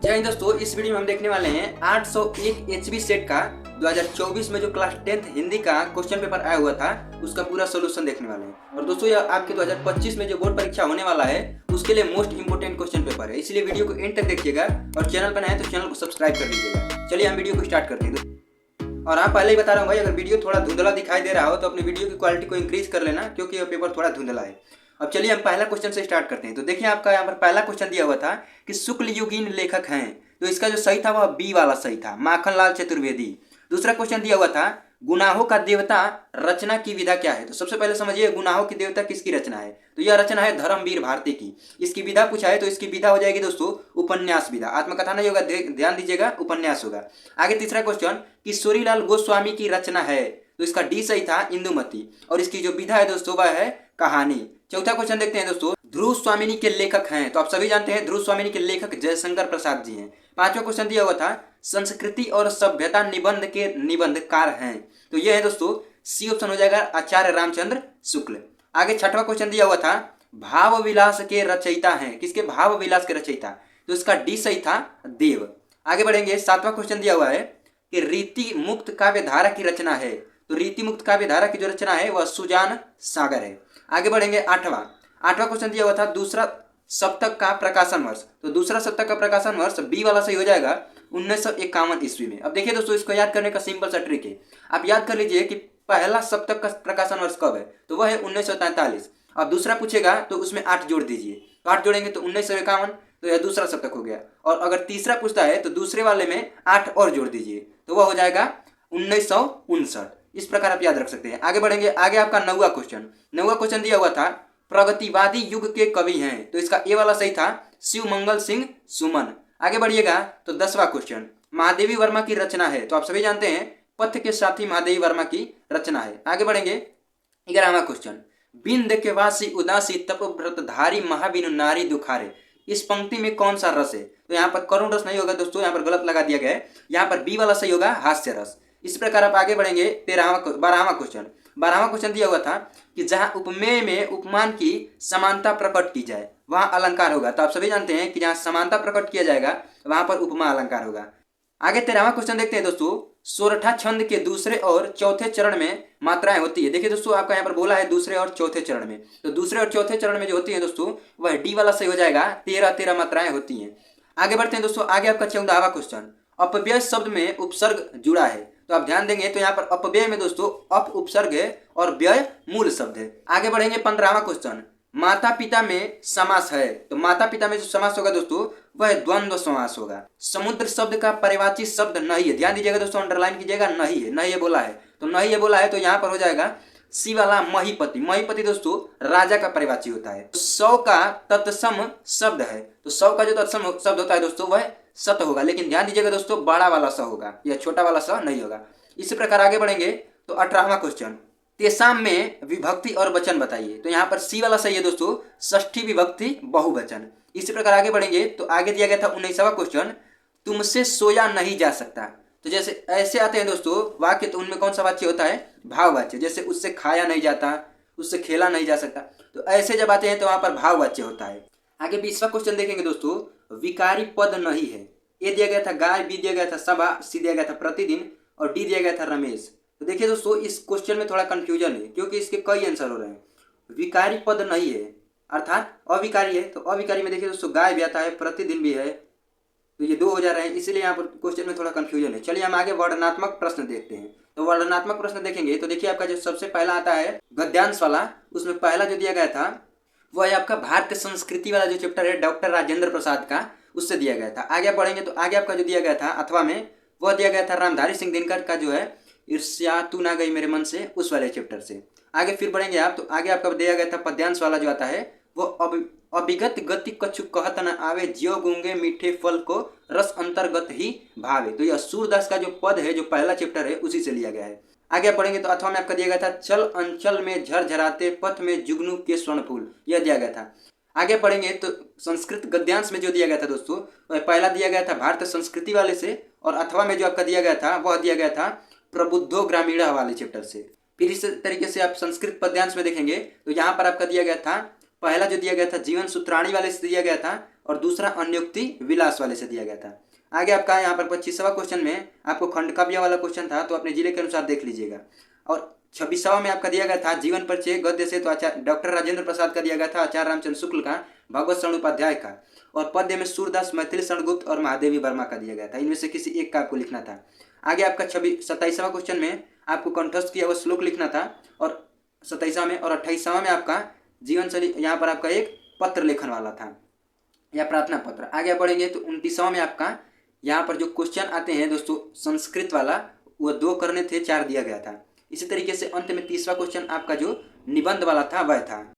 जय हिंद दोस्तों, इस वीडियो में हम देखने वाले हैं 801 एचबी सेट का 2024 में जो क्लास 10th हिंदी का क्वेश्चन पेपर आया हुआ था उसका पूरा सोल्यूशन देखने वाले हैं। और दोस्तों यह आपके 2025 में जो बोर्ड परीक्षा होने वाला है उसके लिए मोस्ट इंपोर्टेंट क्वेश्चन पेपर है, इसलिए वीडियो को एंड तक देखिएगा और चैनल पर नए हैं तो चैनल को सब्सक्राइब कर लीजिएगा। चलिए हम वीडियो को स्टार्ट करते हैं। और आप पहले ही बता रहा हूँ भाई, अगर वीडियो थोड़ा धुंधला दिखाई दे रहा हो तो अपनी वीडियो की क्वालिटी को इंक्रीज कर लेना, क्योंकि यह पेपर थोड़ा धुंधला है। अब चलिए हम पहला क्वेश्चन से स्टार्ट करते हैं। तो देखिए आपका यहाँ पर पहला क्वेश्चन दिया हुआ था कि शुक्ल युगीन लेखक हैं, तो इसका जो सही था वह बी वाला सही था, माखनलाल चतुर्वेदी। दूसरा क्वेश्चन दिया हुआ था गुनाहों का देवता रचना की विधा क्या है। तो सबसे पहले समझिए गुनाहों की देवता किसकी रचना है, तो यह रचना है धर्मवीर भारती की। इसकी विधा पूछा है तो इसकी विधा हो जाएगी दोस्तों उपन्यास विधा, आत्मकथा नहीं होगा, ध्यान दीजिएगा, उपन्यास होगा। आगे तीसरा क्वेश्चन किशोरीलाल गोस्वामी की रचना है, तो इसका डी सही था इंदुमती, और इसकी जो विधा है दोस्तों वह है कहानी। चौथा क्वेश्चन देखते हैं दोस्तों, ध्रुव स्वामिनी के लेखक हैं, तो आप सभी जानते हैं ध्रुव स्वामिनी के लेखक जयशंकर प्रसाद जी हैं। पांचवा क्वेश्चन दिया हुआ था संस्कृति और सभ्यता निबंध के निबंधकार हैं, तो यह है दोस्तों सी ऑप्शन हो जाएगा आचार्य रामचंद्र शुक्ल। आगे छठवां क्वेश्चन दिया हुआ था भाव विलास के रचयिता हैं, किसके भाव विलास के रचयिता, तो इसका डी सही था देव। आगे बढ़ेंगे, सातवां क्वेश्चन दिया हुआ है कि रीति मुक्त काव्य धारा की रचना है, तो रीति मुक्त काव्य धारा की जो रचना है वह सुजान सागर है। आगे बढ़ेंगे, आठवां क्वेश्चन दिया हुआ था दूसरा सप्तक का प्रकाशन वर्ष, तो दूसरा सप्तक का प्रकाशन वर्ष बी वाला सही हो जाएगा 1951 ईस्वी में। अब देखिए दोस्तों, इसको याद करने का सिंपल सा ट्रिक है, आप याद कर लीजिए कि पहला सप्तक का प्रकाशन वर्ष कब है, तो वह है 1943। अब दूसरा पूछेगा तो उसमें 8 जोड़ दीजिए, तो 8 जोड़ेंगे तो 1951, तो यह दूसरा सप्तक हो गया। और अगर तीसरा पूछता है तो दूसरे वाले में 8 और जोड़ दीजिए, तो वह हो जाएगा 1959। इस प्रकार आप याद रख सकते हैं। आगे बढ़ेंगे, आगे आपका नौवां क्वेश्चन दिया हुआ था प्रगतिवादी युग के कवि हैं, तो इसका ए वाला सही था शिव मंगल सिंह सुमन। आगे बढ़िएगा तो 10वां क्वेश्चन महादेवी वर्मा की रचना है, तो आप सभी जानते हैं पथ के साथी महादेवी वर्मा की रचना है। आगे बढ़ेंगे, 11वां क्वेश्चन बिंद के वासी उदासी तप व्रतधारी महाबिनु नारी दुखारे, इस पंक्ति में कौन सा रस है, तो यहाँ पर करुण रस नहीं होगा दोस्तों, यहाँ पर गलत लगा दिया गया है, यहाँ पर बी वाला सही होगा हास्य रस। इस प्रकार आप आगे बढ़ेंगे। 12वां क्वेश्चन दिया हुआ था कि जहां उपमेय में उपमान की समानता प्रकट की जाए वहां अलंकार होगा, तो आप सभी जानते हैं कि जहां समानता प्रकट किया जाएगा वहां पर उपमा अलंकार होगा। आगे 13वां क्वेश्चन देखते हैं दोस्तों, सोरठा छंद के दूसरे और चौथे चरण में मात्राएं होती है। देखिए दोस्तों, आपका यहाँ पर बोला है दूसरे और चौथे चरण में, तो दूसरे और चौथे चरण में जो होती है दोस्तों वह डी वाला सही हो जाएगा, 13 मात्राएं होती हैं। आगे बढ़ते हैं दोस्तों, आगे आपका 14वां क्वेश्चन अपव्यय शब्द में उपसर्ग जुड़ा है, तो आप ध्यान देंगे तो यहाँ पर अपव्यय में दोस्तों अप उपसर्ग है और व्यय मूल शब्द है। आगे बढ़ेंगे, 15वां क्वेश्चन माता पिता में समास है, तो माता पिता में जो समास होगा दोस्तों वह द्वंद्व समास होगा। समुद्र शब्द का परिवाची शब्द नहीं है, ध्यान दीजिएगा दोस्तों, अंडरलाइन कीजिएगा, नहीं है, नहीं है बोला है, तो नहीं है बोला है तो यहाँ पर हो जाएगा सी वाला महीपति। महीपति दोस्तों राजा का परिवाची होता है। तो 100 का तत्सम शब्द है, तो 100 का जो तत्सम शब्द होता है दोस्तों वह सत होगा, लेकिन ध्यान दीजिएगा दोस्तों बड़ा वाला स होगा, यह छोटा वाला स नहीं होगा। इसी प्रकार आगे बढ़ेंगे तो 18वां क्वेश्चन तेसाम में विभक्ति और वचन बताइए, तो यहाँ पर सी वाला सही है दोस्तों षष्ठी विभक्ति बहुवचन। इसी प्रकार आगे बढ़ेंगे तो आगे दिया गया था 19वां क्वेश्चन तुमसे सोया नहीं जा सकता, तो जैसे ऐसे आते हैं दोस्तों वाक्य, तो उनमें कौन सा वाच्य होता है भाववाच्य, जैसे उससे खाया नहीं जाता, उससे खेला नहीं जा सकता, तो ऐसे जब आते हैं तो वहां पर भाववाच्य होता है। आगे 20वां क्वेश्चन देखेंगे दोस्तों, विकारी पद नहीं है, ए दिया गया था गाय, बी दिया गया था सभा, सी दिया गया था प्रतिदिन और डी दिया गया था रमेश। तो देखिए दोस्तों इस क्वेश्चन में थोड़ा कंफ्यूजन है क्योंकि इसके कई आंसर हो रहे हैं। विकारी पद नहीं है अर्थात अविकारी है, तो अविकारी में देखिए दोस्तों गाय भी आता है, प्रतिदिन भी है, तो ये 2 हो जा रहे हैं, इसलिए यहाँ पर क्वेश्चन में थोड़ा कंफ्यूजन है। चलिए हम आगे वर्णनात्मक प्रश्न देखते हैं। तो वर्णनात्मक प्रश्न देखेंगे तो देखिए आपका जो सबसे पहला आता है गद्यांश वाला, उसमें पहला जो दिया गया था वह है आपका भारतीय संस्कृति वाला जो चैप्टर है डॉक्टर राजेंद्र प्रसाद का, उससे दिया गया था। आगे बढ़ेंगे तो आगे आपका जो दिया गया था अथवा में वह दिया गया था रामधारी सिंह दिनकर का जो है ईर्ष्या तू ना गई मेरे मन से, उस वाले चैप्टर से। आगे फिर बढ़ेंगे आप तो आगे आपका दिया गया था पद्यांश वाला जो आता है वो अभिगत गति कछु कहत न आवे ज्यो गूंगे मीठे फल को रस अंतर्गत ही भावे, तो यह सूरदास का जो पद है जो पहला चैप्टर है उसी से लिया गया है। आगे पढ़ेंगे तो अथवा में आपका दिया गया था चल अंचल में झरझराते पथ में जुगनू के स्वर्ण फूल, यह दिया गया था। आगे पढ़ेंगे तो संस्कृत गद्यांश में जो दिया गया था दोस्तों वह पहला दिया गया था भारतीय संस्कृति वाले से, और अथवा में जो आपका दिया गया था वह दिया गया था प्रबुद्धो ग्रामीण वाले चैप्टर से। फिर इस तरीके से आप संस्कृत पद्यांश में देखेंगे तो यहाँ पर आपका दिया गया था पहला जो दिया गया था जीवन सूत्राणी वाले से दिया गया था, और दूसरा अन्योक्ति विलास वाले से दिया गया था। आगे आपका यहाँ पर 25वां क्वेश्चन में आपको खंड काव्य वाला क्वेश्चन था, तो अपने जिले के अनुसार देख लीजिएगा। और 26वां में आपका दिया गया था जीवन परिचय गद्य से, तो आचार्य डॉक्टर राजेंद्र प्रसाद का दिया गया था, आचार्य रामचंद्र शुक्ल का, भगवत शरण उपाध्याय का। और पद्य में सूरदास, मैथिली शरणगुप्त और महादेवी वर्मा का दिया गया था। इनमें से किसी एक का आपको लिखना था। आगे आपका 27वां क्वेश्चन में आपको कंठस्थ किया हुआ श्लोक लिखना था, और 27वां में। और 28वां में आपका जीवन शैली, यहाँ पर आपका एक पत्र लेखन वाला था या प्रार्थना पत्र। आगे बढ़ेंगे तो 29वां में आपका यहाँ पर जो क्वेश्चन आते हैं दोस्तों संस्कृत वाला, वो 2 करने थे, 4 दिया गया था। इसी तरीके से अंत में 30वां क्वेश्चन आपका जो निबंध वाला था वह था।